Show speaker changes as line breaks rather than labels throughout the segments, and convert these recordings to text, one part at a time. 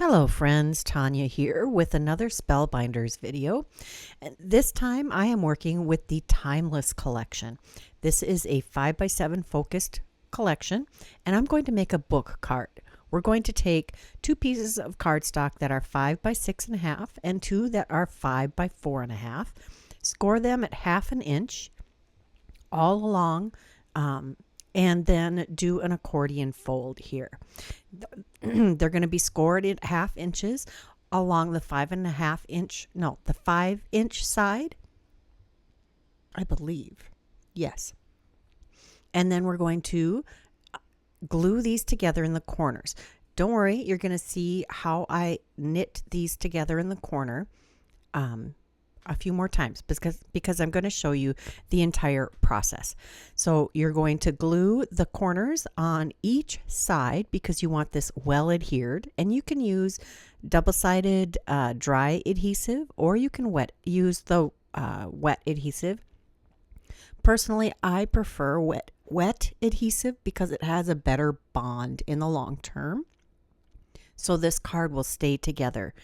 Hello friends, Tanya here with another Spellbinders video. And this time I am working with the Timeless collection. This is a 5x7 focused collection and I'm going to make a book card. We're going to take two pieces of cardstock that are 5x6.5 and two that are 5x4.5. Score them at 1/2 inch all along and then do an accordion fold here. They're going to be scored at 1/2 inches along the 5-inch side, I believe. Yes. And then we're going to glue these together in the corners. Don't worry, you're going to see how I knit these together in the corner a few more times because I'm going to show you the entire process. So you're going to glue the corners on each side because you want this well adhered, and you can use double-sided dry adhesive, or you can use the wet adhesive. Personally, I prefer wet adhesive because it has a better bond in the long term. So this card will stay together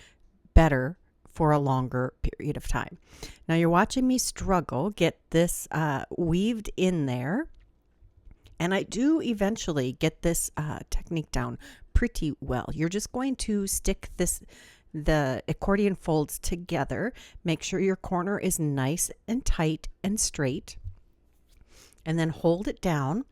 better for a longer period of time. Now you're watching me struggle get this weaved in there, and I do eventually get this technique down pretty well. You're just going to stick the accordion folds together. Make sure your corner is nice and tight and straight, and then hold it down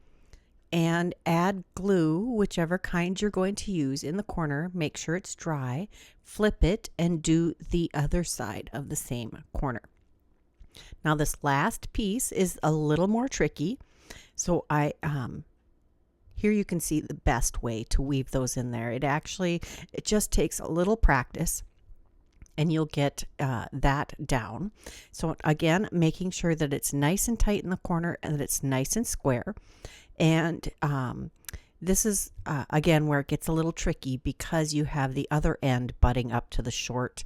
and add glue, whichever kind you're going to use, in the corner. Make sure it's dry, flip it, and do the other side of the same corner. Now this last piece is a little more tricky, so here you can see the best way to weave those in there. It just takes a little practice and you'll get that down. So again, making sure that it's nice and tight in the corner and that it's nice and square. And this is again where it gets a little tricky because you have the other end butting up to the short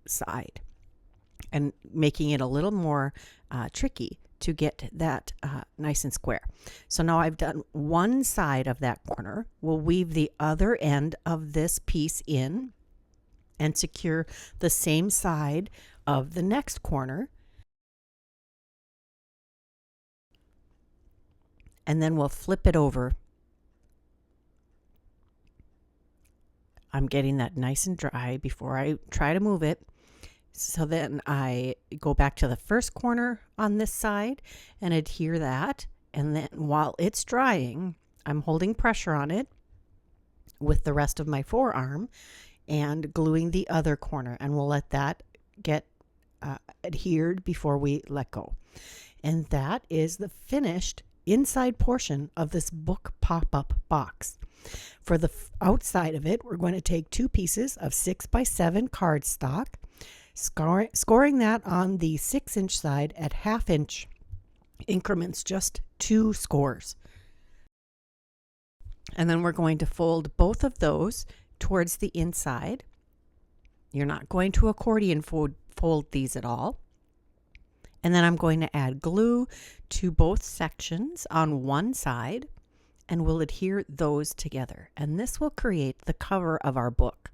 side and making it a little more tricky to get that nice and square. So now I've done one side of that corner. We'll weave the other end of this piece in and secure the same side of the next corner. And then we'll flip it over. I'm getting that nice and dry before I try to move it. So then I go back to the first corner on this side and adhere that. And then while it's drying, I'm holding pressure on it with the rest of my forearm and gluing the other corner. And we'll let that get adhered before we let go. And that is the finished inside portion of this book pop-up box. For the outside of it, we're going to take two pieces of 6x7 cardstock, scoring that on the 6-inch side at 1/2 inch increments, just 2 scores. And then we're going to fold both of those towards the inside. You're not going to accordion fold these at all. And then I'm going to add glue to both sections on one side, and we'll adhere those together. And this will create the cover of our book.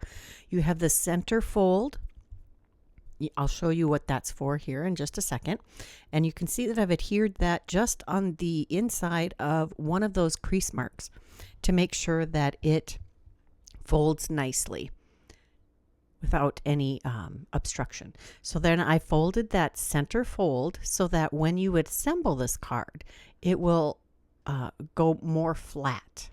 You have the center fold. I'll show you what that's for here in just a second. And you can see that I've adhered that just on the inside of one of those crease marks to make sure that it folds nicely without any obstruction. So then I folded that center fold so that when you assemble this card, it will go more flat.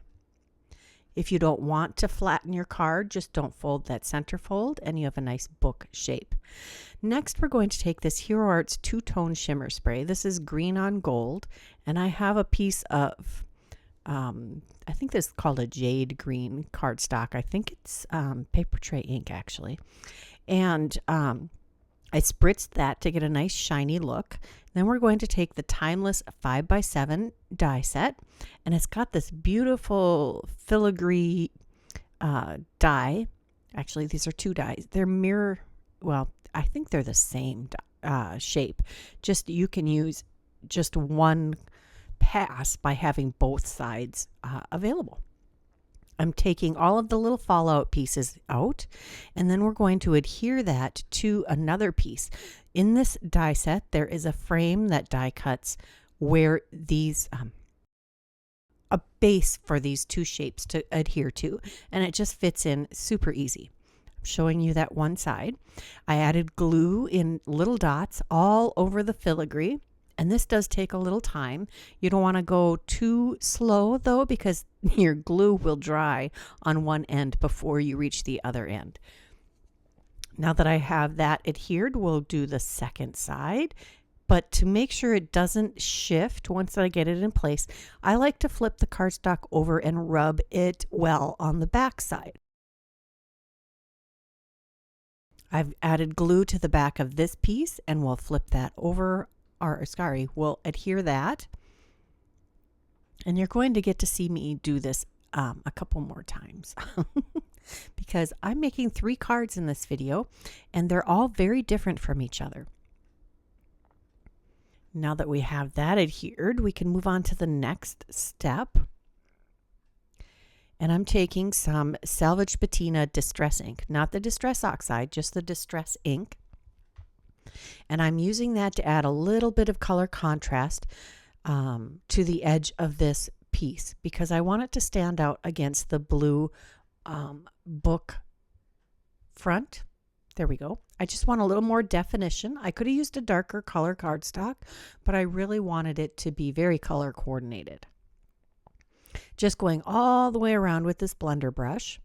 If you don't want to flatten your card, just don't fold that center fold and you have a nice book shape. Next, we're going to take this Hero Arts two-tone shimmer spray. This is green on gold, and I have a piece of I think this is called a jade green cardstock. I think it's paper tray ink actually. And I spritzed that to get a nice shiny look. Then we're going to take the Timeless 5x7 die set, and it's got this beautiful filigree die. Actually, these are two dies. They're mirror, well, I think they're the same shape. Just you can use just one pass by having both sides available. I'm taking all of the little fallout pieces out, and then we're going to adhere that to another piece. In this die set, there is a frame that die cuts where these a base for these two shapes to adhere to, and it just fits in super easy. I'm showing you that one side. I added glue in little dots all over the filigree, and this does take a little time. You don't want to go too slow though, because your glue will dry on one end before you reach the other end. Now that I have that adhered, we'll do the second side. But to make sure it doesn't shift once I get it in place, I like to flip the cardstock over and rub it well on the back side. I've added glue to the back of this piece, and we'll flip that over, or sorry, we'll adhere that. And you're going to get to see me do this a couple more times because I'm making 3 cards in this video, and they're all very different from each other. Now that we have that adhered, we can move on to the next step. And I'm taking some Salvage Patina Distress ink, not the Distress Oxide, just the Distress ink. And I'm using that to add a little bit of color contrast to the edge of this piece, because I want it to stand out against the blue book front. There we go. I just want a little more definition. I could have used a darker color cardstock, but I really wanted it to be very color coordinated. Just going all the way around with this blender brush.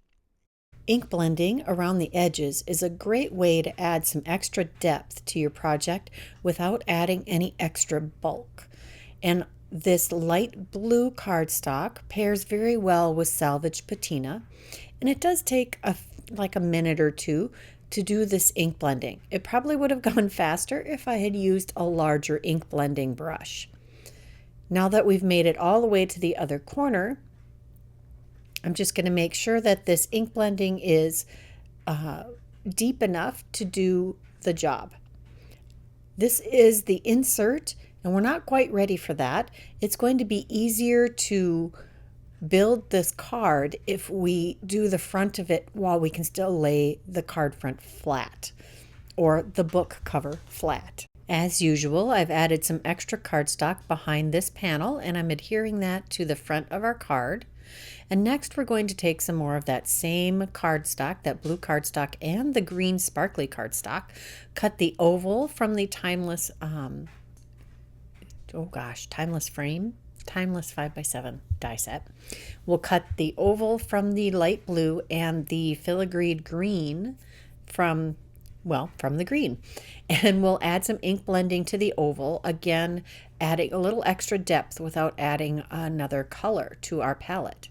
Ink blending around the edges is a great way to add some extra depth to your project without adding any extra bulk. And this light blue cardstock pairs very well with Salvage Patina, and it does take like a minute or two to do this ink blending. It probably would have gone faster if I had used a larger ink blending brush. Now that we've made it all the way to the other corner, I'm just going to make sure that this ink blending is deep enough to do the job. This is the insert, and we're not quite ready for that. It's going to be easier to build this card if we do the front of it while we can still lay the card front flat, or the book cover flat. As usual, I've added some extra cardstock behind this panel, and I'm adhering that to the front of our card. And next we're going to take some more of that same cardstock, that blue cardstock and the green sparkly cardstock, cut the oval from the timeless, timeless frame, timeless 5x7 die set. We'll cut the oval from the light blue and the filigreed green from the green. And we'll add some ink blending to the oval, again adding a little extra depth without adding another color to our palette.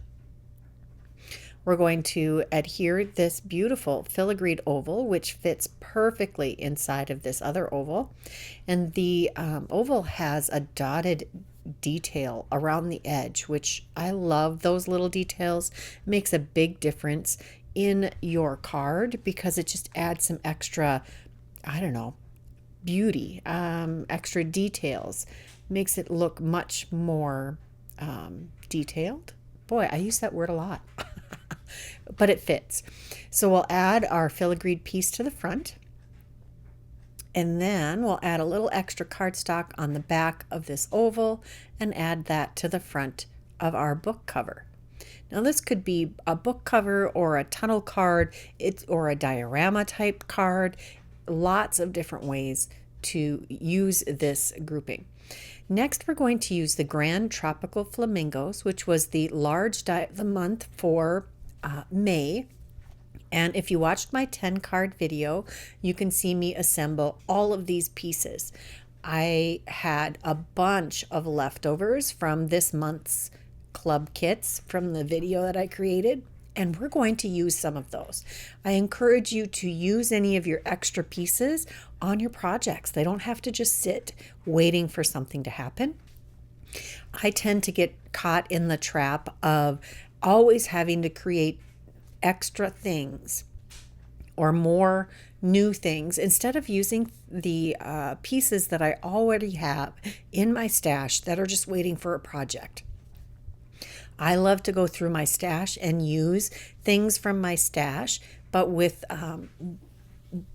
We're going to adhere this beautiful filigreed oval, which fits perfectly inside of this other oval. And the oval has a dotted detail around the edge, which I love. Those little details makes a big difference in your card because it just adds some extra, beauty, extra details, makes it look much more detailed. Boy, I use that word a lot. But it fits. So we'll add our filigreed piece to the front, and then we'll add a little extra cardstock on the back of this oval and add that to the front of our book cover. Now this could be a book cover or a tunnel card, or a diorama type card. Lots of different ways to use this grouping. Next, we're going to use the Grand Tropical Flamingos, which was the large die of the month for May. And if you watched my 10 card video, you can see me assemble all of these pieces. I had a bunch of leftovers from this month's club kits from the video that I created, and we're going to use some of those. I encourage you to use any of your extra pieces on your projects. They don't have to just sit waiting for something to happen. I tend to get caught in the trap of always having to create extra things or more new things instead of using the pieces that I already have in my stash that are just waiting for a project. I love to go through my stash and use things from my stash, but with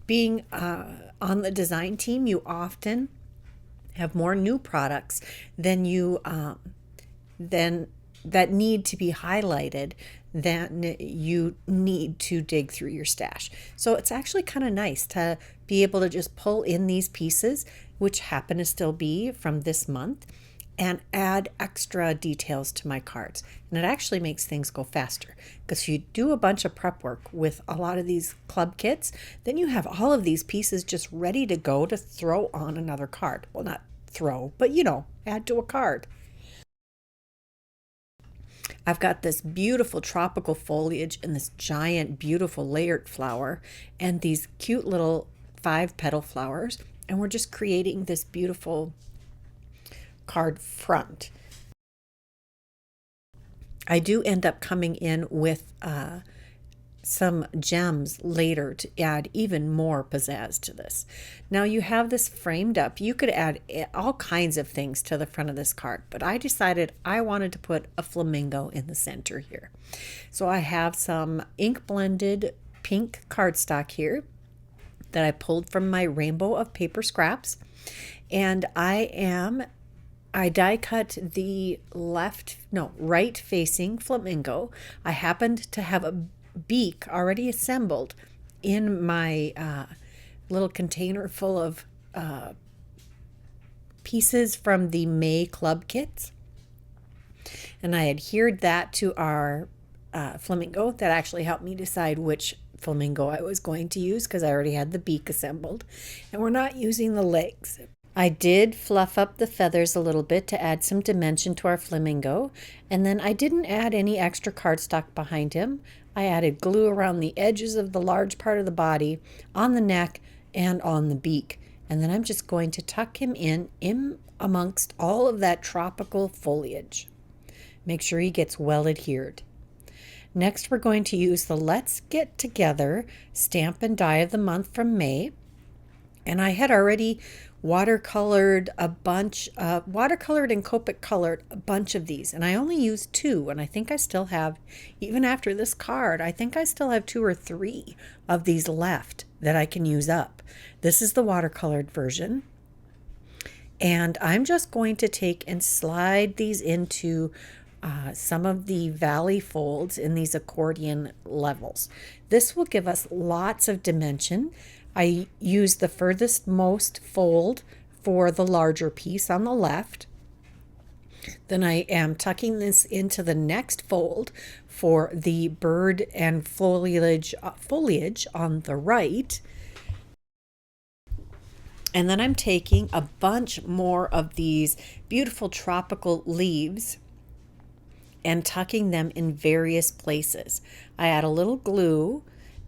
being on the design team, you often have more new products than you than that need to be highlighted than you need to dig through your stash. So it's actually kind of nice to be able to just pull in these pieces, which happen to still be from this month, and add extra details to my cards. And it actually makes things go faster, because if you do a bunch of prep work with a lot of these club kits, then you have all of these pieces just ready to go to throw on another card. Well, not throw, but add to a card. I've got this beautiful tropical foliage and this giant, beautiful layered flower and these cute little 5-petal flowers. And we're just creating this beautiful card front. I do end up coming in with some gems later to add even more pizzazz to this. Now you have this framed up. You could add all kinds of things to the front of this card, but I decided I wanted to put a flamingo in the center here. So I have some ink blended pink cardstock here that I pulled from my rainbow of paper scraps, and I die cut the right facing flamingo. I happened to have a beak already assembled in my little container full of pieces from the May club kits, and I adhered that to our flamingo. That actually helped me decide which flamingo I was going to use, because I already had the beak assembled, and we're not using the legs. I did fluff up the feathers a little bit to add some dimension to our flamingo, and then I didn't add any extra cardstock behind him. I added glue around the edges of the large part of the body, on the neck, and on the beak. And then I'm just going to tuck him in amongst all of that tropical foliage. Make sure he gets well adhered. Next, we're going to use the Let's Get Together Stamp and Die of the Month from May. And I had already watercolored and Copic colored a bunch of these, and I only used 2, and I think I still have, even after this card, I think I still have 2 or 3 of these left that I can use up. This is the watercolored version, and I'm just going to take and slide these into some of the valley folds in these accordion levels. This will give us lots of dimension. I use the furthest most fold for the larger piece on the left. Then I am tucking this into the next fold for the bird and foliage on the right. And then I'm taking a bunch more of these beautiful tropical leaves and tucking them in various places. I add a little glue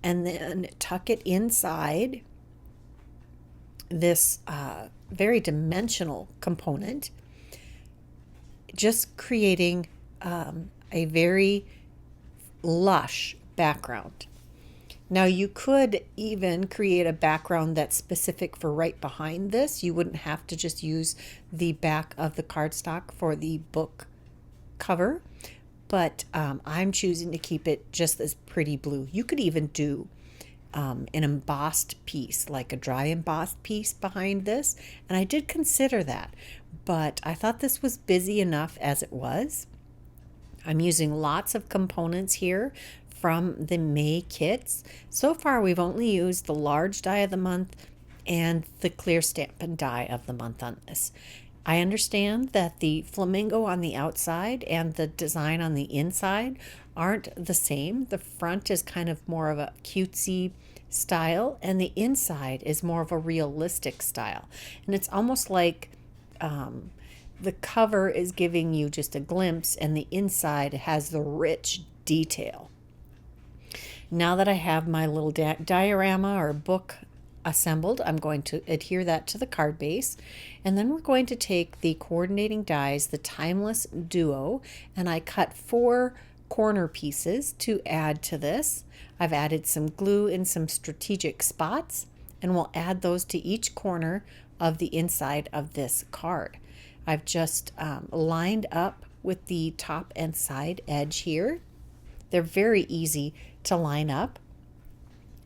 and then tuck it inside this very dimensional component, just creating a very lush background. Now you could even create a background that's specific for right behind this. You wouldn't have to just use the back of the cardstock for the book cover, but I'm choosing to keep it just this pretty blue. You could even do an embossed piece, like a dry embossed piece behind this, and I did consider that, but I thought this was busy enough as it was. I'm using lots of components here from the May kits. So far we've only used the large die of the month and the clear stamp and die of the month on this. I understand that the flamingo on the outside and the design on the inside aren't the same. The front is kind of more of a cutesy style, and the inside is more of a realistic style. And it's almost like the cover is giving you just a glimpse, and the inside has the rich detail. Now that I have my little diorama or book assembled, I'm going to adhere that to the card base, and then we're going to take the coordinating dies, the Timeless Duo, and I cut 4 corner pieces to add to this. I've added some glue in some strategic spots, and we'll add those to each corner of the inside of this card. I've just lined up with the top and side edge here. They're very easy to line up.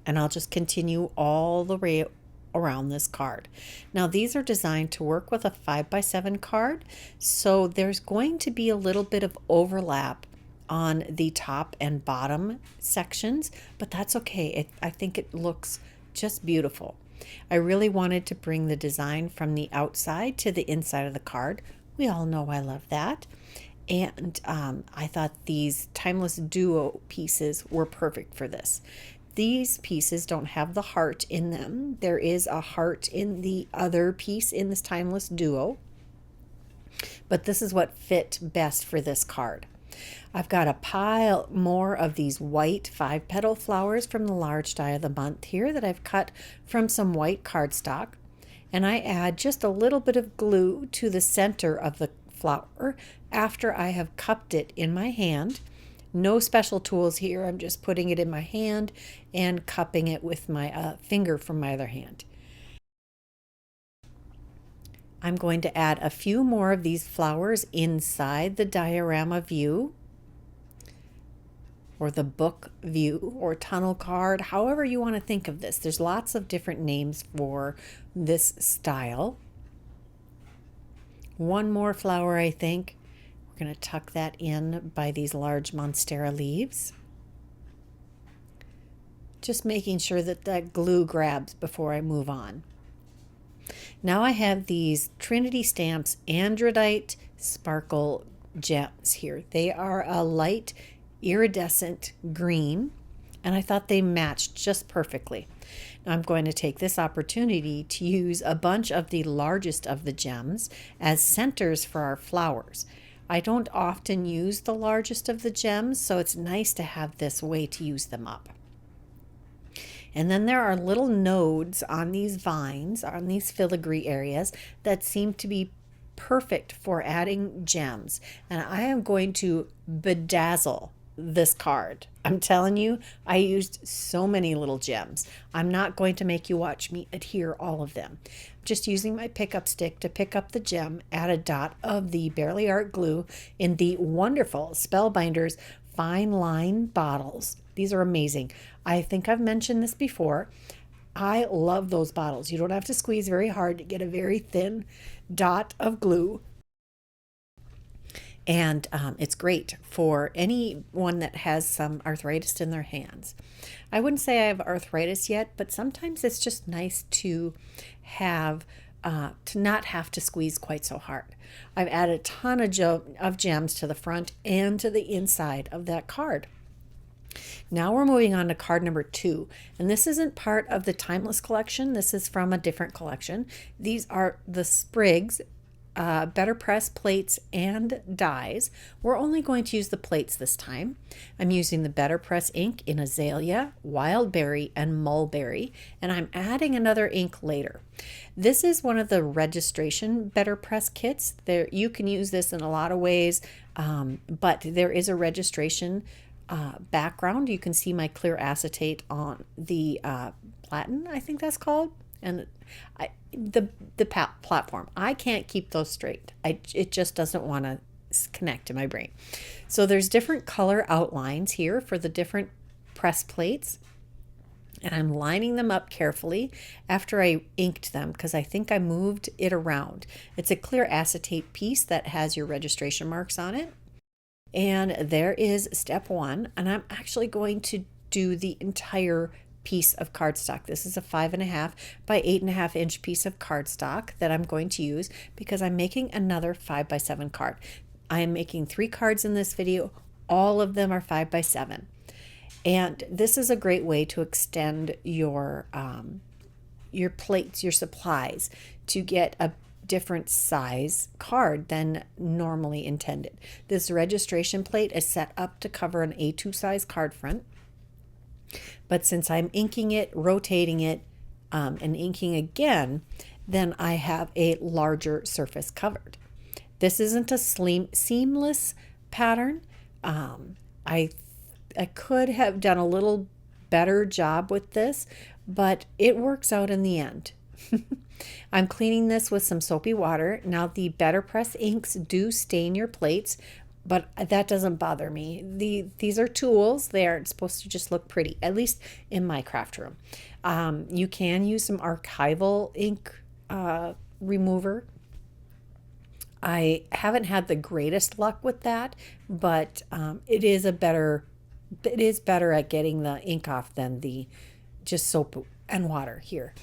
And I'll just continue all the way around this card. Now these are designed to work with a 5x7 card, so there's going to be a little bit of overlap on the top and bottom sections, but that's okay. I think it looks just beautiful. I really wanted to bring the design from the outside to the inside of the card. We all know I love that. And I thought these Timeless Duo pieces were perfect for this. These pieces don't have the heart in them. There is a heart in the other piece in this Timeless Duo, but this is what fit best for this card. I've got a pile more of these white 5-petal flowers from the large die of the month here that I've cut from some white cardstock, and I add just a little bit of glue to the center of the flower after I have cupped it in my hand. No special tools here. I'm just putting it in my hand and cupping it with my finger from my other hand. I'm going to add a few more of these flowers inside the diorama view, or the book view, or tunnel card, however you want to think of this. There's lots of different names for this style. One more flower, I think. We're going to tuck that in by these large Monstera leaves. Just making sure that that glue grabs before I move on. Now I have these Trinity Stamps Androdite Sparkle gems here. They are a light iridescent green, and I thought they matched just perfectly. Now I'm going to take this opportunity to use a bunch of the largest of the gems as centers for our flowers. I don't often use the largest of the gems, so it's nice to have this way to use them up. And then there are little nodes on these vines, on these filigree areas, that seem to be perfect for adding gems. And I am going to bedazzle this card. I'm telling you, I used so many little gems. I'm not going to make you watch me adhere all of them. I'm just using my pickup stick to pick up the gem, add a dot of the Barely Art glue in the wonderful Spellbinders fine line bottles. These are amazing. I think I've mentioned this before. I love those bottles. You don't have to squeeze very hard to get a very thin dot of glue. And it's great for anyone that has some arthritis in their hands. I wouldn't say I have arthritis yet, but sometimes it's just nice to have to not have to squeeze quite so hard. I've added a ton of gems to the front and to the inside of that card. Now we're moving on to card number 2, and this isn't part of the Timeless collection. This is from a different collection. These are the Sprigs BetterPress plates and dies. We're only going to use the plates this time. I'm using the BetterPress ink in Azalea, Wildberry, and Mulberry, and I'm adding another ink later. This is one of the registration BetterPress kits. You can use this in a lot of ways, but there is a registration background. You can see my clear acetate on the platen, I think that's called, and the platform. I can't keep those straight. It just doesn't want to connect to my brain. So there's different color outlines here for the different press plates, and I'm lining them up carefully after I inked them because I think I moved it around. It's a clear acetate piece that has your registration marks on it. And there is step 1, and I'm actually going to do the entire piece of cardstock. This is a 5.5 by 8.5 inch piece of cardstock that I'm going to use because I'm making another 5x7 card. I am making 3 cards in this video. All of them are 5x7. And this is a great way to extend your plates, your supplies, to get a different size card than normally intended. This registration plate is set up to cover an A2 size card front, but since I'm inking it, rotating it, and inking again, then I have a larger surface covered. This isn't a seamless pattern. I could have done a little better job with this, but it works out in the end. I'm cleaning this with some soapy water. Now the BetterPress inks do stain your plates, but that doesn't bother me. These are tools. They aren't supposed to just look pretty, at least in my craft room. You can use some archival ink remover. I haven't had the greatest luck with that, but it is better at getting the ink off than the just soap and water here.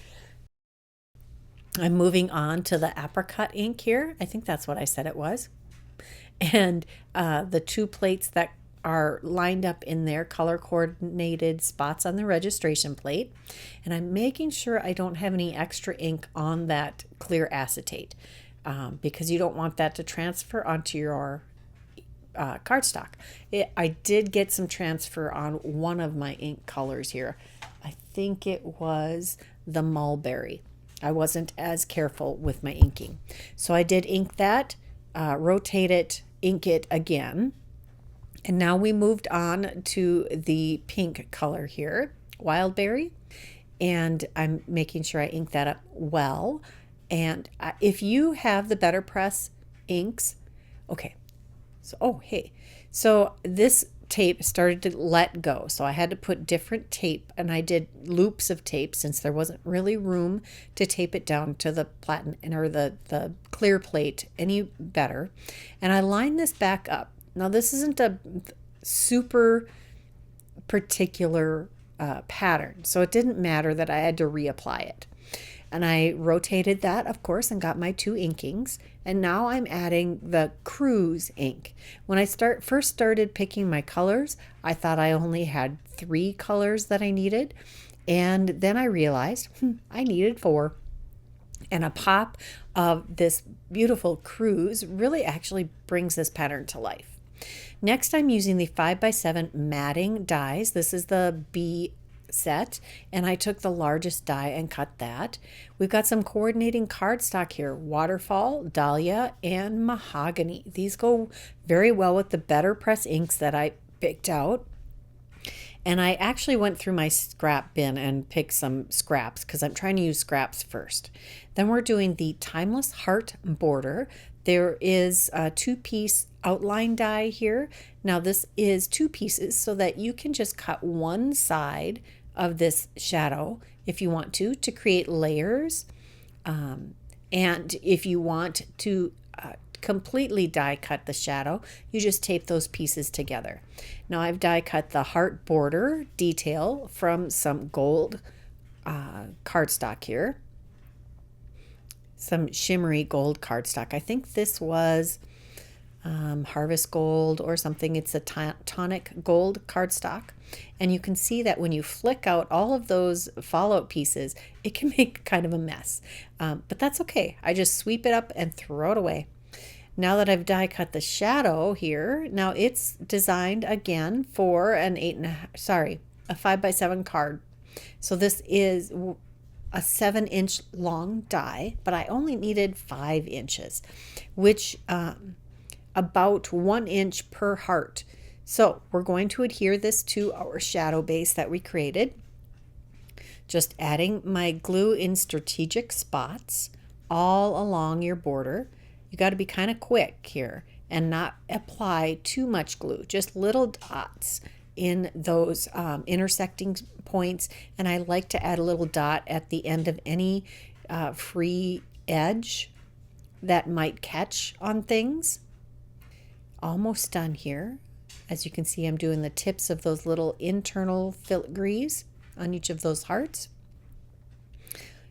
I'm moving on to the apricot ink here. I think that's what I said it was. And the two plates that are lined up in their color coordinated spots on the registration plate. And I'm making sure I don't have any extra ink on that clear acetate because you don't want that to transfer onto your cardstock. I did get some transfer on one of my ink colors here. I think it was the mulberry. I wasn't as careful with my inking. So I did ink that, rotate it, ink it again. And now we moved on to the pink color here, Wildberry. And I'm making sure I ink that up well. And if you have the BetterPress inks, okay. So this tape started to let go. So I had to put different tape, and I did loops of tape since there wasn't really room to tape it down to the platinum or the clear plate any better. And I lined this back up. Now this isn't a super particular pattern, so it didn't matter that I had to reapply it. And I rotated that, of course, and got my two inkings. And now I'm adding the cruise ink. When I first started picking my colors, I thought I only had 3 colors that I needed. And then I realized I needed 4. And a pop of this beautiful cruise really actually brings this pattern to life. Next, I'm using the 5x7 matting dies. This is the B set, and I took the largest die and cut that. We've got some coordinating cardstock here, waterfall, dahlia, and mahogany. These go very well with the BetterPress inks that I picked out. And I actually went through my scrap bin and picked some scraps because I'm trying to use scraps first. Then we're doing the Timeless Heart border. There is a 2-piece outline die here. Now this is 2 pieces so that you can just cut one side of this shadow if you want to create layers. And if you want to completely die cut the shadow, you just tape those pieces together. Now I've die cut the heart border detail from some gold cardstock here. Some shimmery gold cardstock. I think this was Harvest Gold or something. It's a tonic gold cardstock. And you can see that when you flick out all of those fallout pieces, it can make kind of a mess. But that's okay. I just sweep it up and throw it away. Now that I've die cut the shadow here, now it's designed again for a 5x7 card. So this is a 7-inch long die, but I only needed 5 inches, which about 1 inch per heart. So we're going to adhere this to our shadow base that we created. Just adding my glue in strategic spots all along your border. You got to be kind of quick here and not apply too much glue, just little dots in those intersecting points. And I like to add a little dot at the end of any free edge that might catch on things. Almost done here. As you can see, I'm doing the tips of those little internal filigrees on each of those hearts.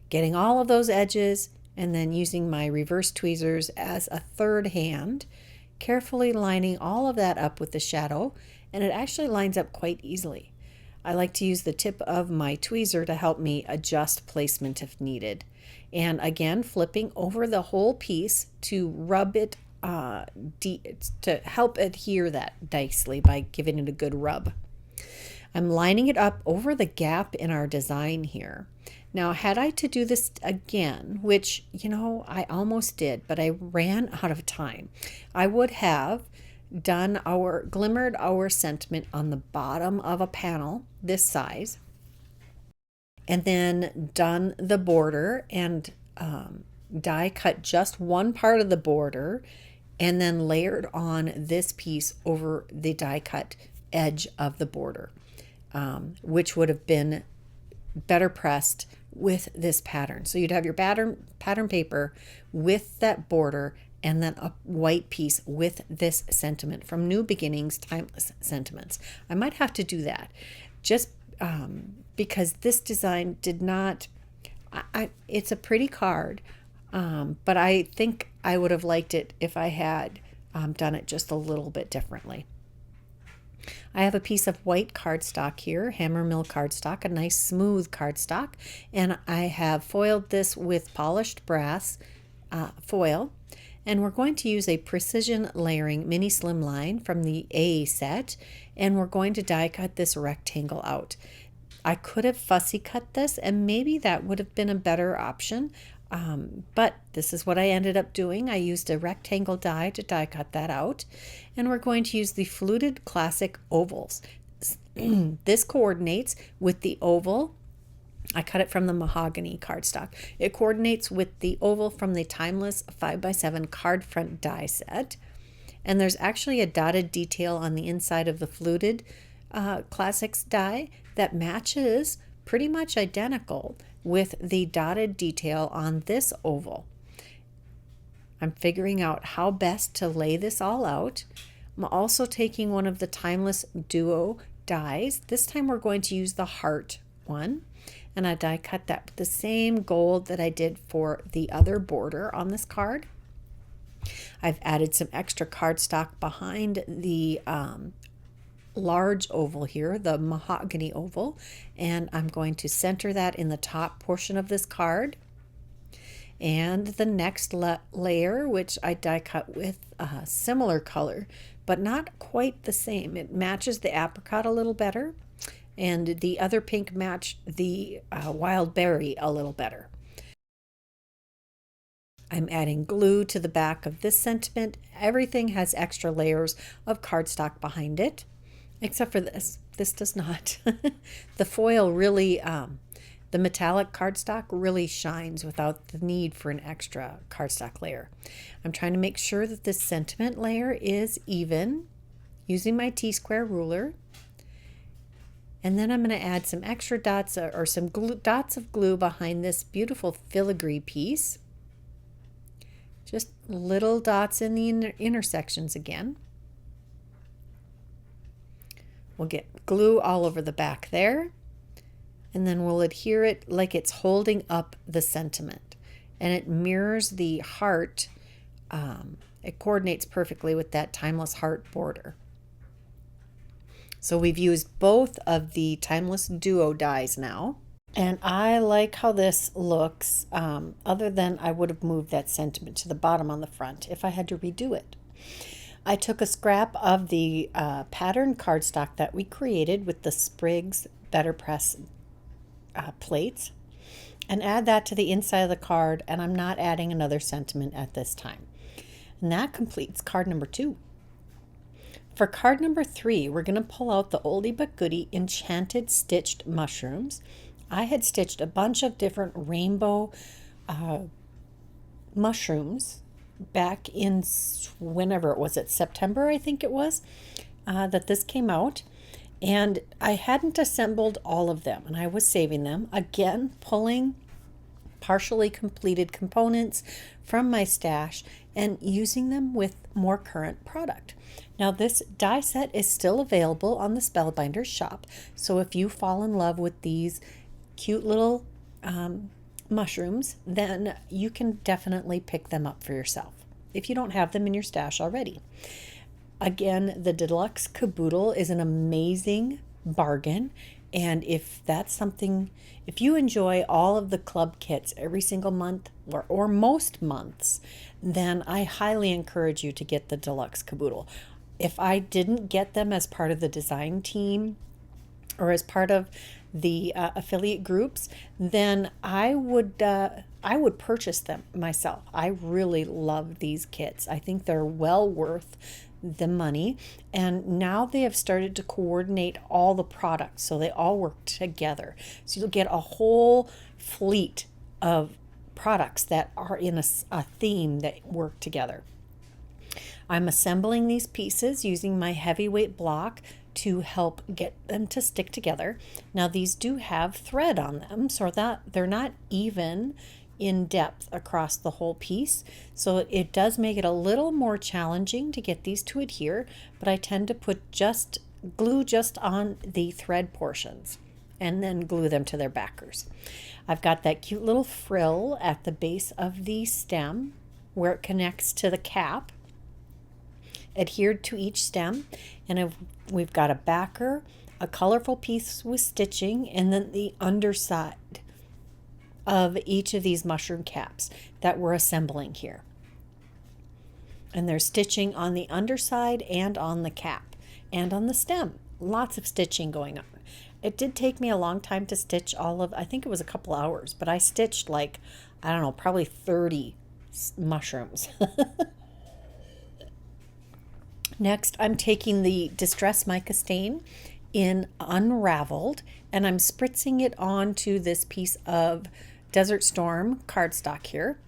Getting all of those edges and then using my reverse tweezers as a third hand, carefully lining all of that up with the shadow, and it actually lines up quite easily. I like to use the tip of my tweezer to help me adjust placement if needed. And again, flipping over the whole piece to rub it to help adhere that nicely by giving it a good rub. I'm lining it up over the gap in our design here. Now, had I to do this again, which, I almost did, but I ran out of time, I would have glimmered our sentiment on the bottom of a panel this size, and then done the border and die cut just one part of the border and then layered on this piece over the die cut edge of the border, which would have been better pressed with this pattern. So you'd have your pattern paper with that border, and then a white piece with this sentiment from New Beginnings Timeless Sentiments. I might have to do that just because this design did not, it's a pretty card, but I think I would have liked it if I had done it just a little bit differently. I have a piece of white cardstock here, Hammer Mill cardstock, a nice smooth cardstock, and I have foiled this with polished brass foil, and we're going to use a precision layering mini slimline from the A set, and we're going to die cut this rectangle out. I could have fussy cut this, and maybe that would have been a better option, but this is what I ended up doing. I used a rectangle die to die cut that out, and we're going to use the Fluted Classic ovals. This coordinates with the oval. I cut it from the mahogany cardstock. It coordinates with the oval from the Timeless 5x7 Cardfront die set, and there's actually a dotted detail on the inside of the Fluted Classics die that matches pretty much identical with the dotted detail on this oval. I'm figuring out how best to lay this all out. I'm also taking one of the Timeless Duo dies. This time we're going to use the heart one, and I die cut that with the same gold that I did for the other border on this card. I've added some extra cardstock behind the large oval here, the mahogany oval, and I'm going to center that in the top portion of this card. And the next layer, which I die cut with a similar color, but not quite the same. It matches the apricot a little better, and the other pink matched the wild berry a little better. I'm adding glue to the back of this sentiment. Everything has extra layers of cardstock behind it, except for this. This does not. The foil really, the metallic cardstock really shines without the need for an extra cardstock layer. I'm trying to make sure that this sentiment layer is even using my T-square ruler. And then I'm going to add some extra dots or some dots of glue behind this beautiful filigree piece. Just little dots in the intersections again. We'll get glue all over the back there, and then we'll adhere it like it's holding up the sentiment, and it mirrors the heart. It coordinates perfectly with that Timeless heart border. So we've used both of the Timeless Duo dies now, and I like how this looks, other than I would have moved that sentiment to the bottom on the front if I had to redo it. I took a scrap of the pattern cardstock that we created with the Sprigs BetterPress plates and add that to the inside of the card, and I'm not adding another sentiment at this time. And that completes card number 2. For card number 3, we're going to pull out the oldie but goodie Enchanted stitched mushrooms. I had stitched a bunch of different rainbow mushrooms back in whenever it was, September I think it was, that this came out, and I hadn't assembled all of them, and I was saving them, again pulling partially completed components from my stash and using them with more current product. Now this die set is still available on the Spellbinders shop, so if you fall in love with these cute little mushrooms, then you can definitely pick them up for yourself if you don't have them in your stash already. Again, the deluxe caboodle is an amazing bargain, and if that's something, if you enjoy all of the club kits every single month or most months, then I highly encourage you to get the deluxe caboodle. If I didn't get them as part of the design team or as part of the affiliate groups, then I would purchase them myself. I really love these kits. I think they're well worth the money, and now they have started to coordinate all the products so they all work together. So you'll get a whole fleet of products that are in a theme that work together. I'm assembling these pieces using my heavyweight block to help get them to stick together. Now these do have thread on them, so that they're not even in depth across the whole piece. So it does make it a little more challenging to get these to adhere, but I tend to put glue just on the thread portions and then glue them to their backers. I've got that cute little frill at the base of the stem where it connects to the cap, adhered to each stem, and we've got a backer, a colorful piece with stitching, and then the underside of each of these mushroom caps that we're assembling here. And there's stitching on the underside and on the cap and on the stem. Lots of stitching going on. It did take me a long time to stitch I think it was a couple hours, but I stitched like, I don't know, probably 30 mushrooms. Next, I'm taking the Distress Mica Stain in Unraveled, and I'm spritzing it onto this piece of Desert Storm cardstock here.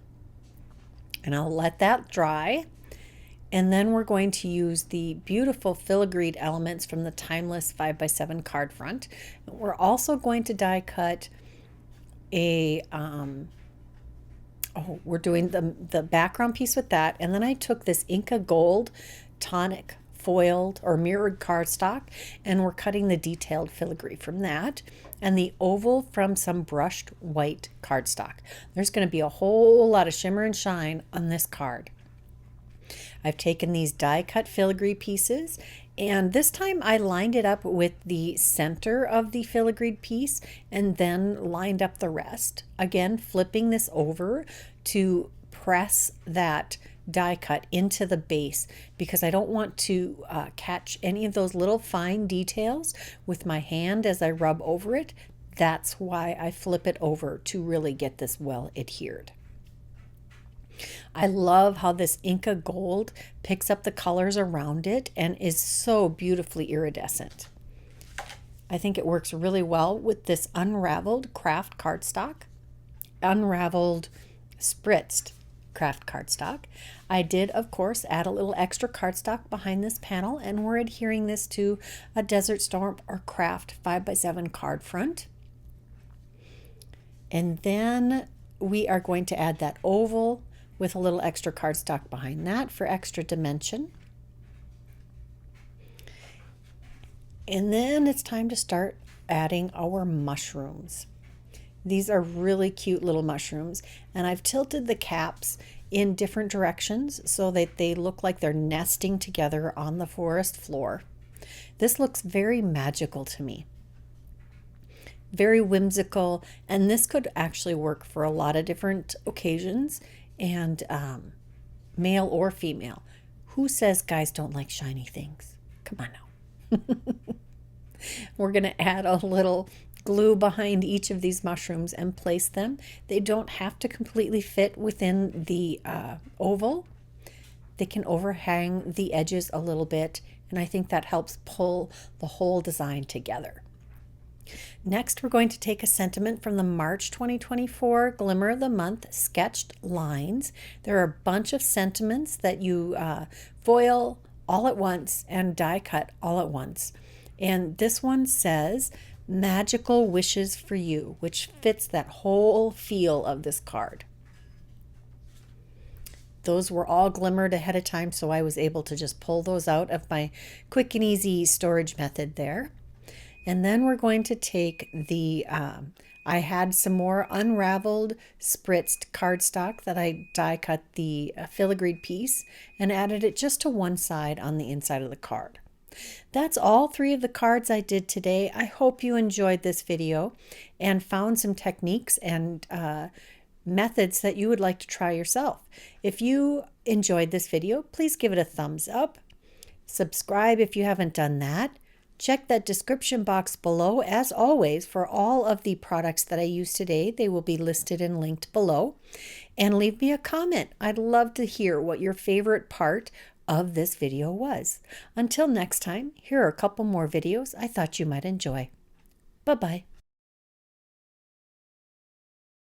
And I'll let that dry. And then we're going to use the beautiful filigreed elements from the Timeless 5x7 card front. We're also going to die cut we're doing the background piece with that. And then I took this Inca Gold tonic foiled or mirrored cardstock, and we're cutting the detailed filigree from that, and the oval from some brushed white cardstock. There's going to be a whole lot of shimmer and shine on this card. I've taken these die cut filigree pieces, and this time I lined it up with the center of the filigreed piece and then lined up the rest. Again, flipping this over to press that die cut into the base because I don't want to catch any of those little fine details with my hand as I rub over it. That's why I flip it over to really get this well adhered. I love how this Inca Gold picks up the colors around it and is so beautifully iridescent. I think it works really well with this unraveled craft cardstock, unraveled spritzed craft cardstock. I did, of course, add a little extra cardstock behind this panel, and we're adhering this to a Desert Storm or Craft 5x7 card front. And then we are going to add that oval with a little extra cardstock behind that for extra dimension. And then it's time to start adding our mushrooms. These are really cute little mushrooms, and I've tilted the caps in different directions so that they look like they're nesting together on the forest floor. This looks very magical to me. Very whimsical, and this could actually work for a lot of different occasions, and male or female. Who says guys don't like shiny things? Come on now. We're going to add a little glue behind each of these mushrooms and place them. They don't have to completely fit within the oval. They can overhang the edges a little bit, and I think that helps pull the whole design together. Next, we're going to take a sentiment from the March 2024 Glimmer of the Month Sketched Lines. There are a bunch of sentiments that you foil all at once and die cut all at once. And this one says, magical wishes for you, which fits that whole feel of this card. Those were all glimmered ahead of time, so I was able to just pull those out of my quick and easy storage method there. And then we're going to take the, I had some more unraveled spritzed cardstock that I die cut the filigreed piece and added it just to one side on the inside of the card. That's all 3 of the cards I did today. I hope you enjoyed this video and found some techniques and methods that you would like to try yourself. If you enjoyed this video, please give it a thumbs up. Subscribe if you haven't done that. Check that description box below, as always, for all of the products that I used today. They will be listed and linked below. And leave me a comment. I'd love to hear what your favorite part of this video was. Until next time, here are a couple more videos I thought you might enjoy. Bye-bye.